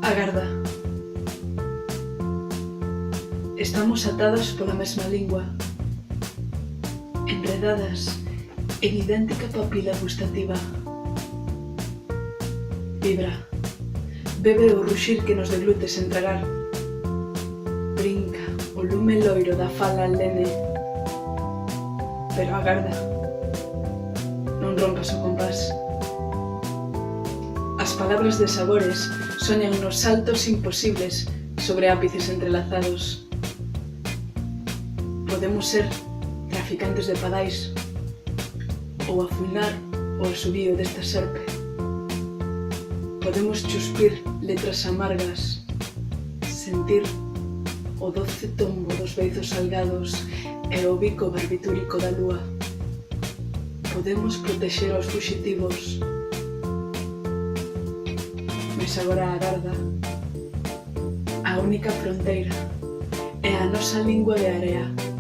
Agarda. Estamos atadas pola mesma lingua, enredadas en idéntica papila gustativa. Vibra, bebe o ruxir que nos deglute sen tragar. Brinca o lume loiro da fala lene. Pero agarda, non rompas o compás. As palabras de sabores soñan nos saltos imposibles sobre ápices entrelazados. Podemos ser traficantes de padais ou afuinar o asubío desta serpe. Podemos chuspir letras amargas, sentir o doce tombo dos beizos salgados e o bico barbitúrico da lúa. Podemos protexer aos fuxitivos. Mas agora agarda. A única fronteira é a nosa lingua de area.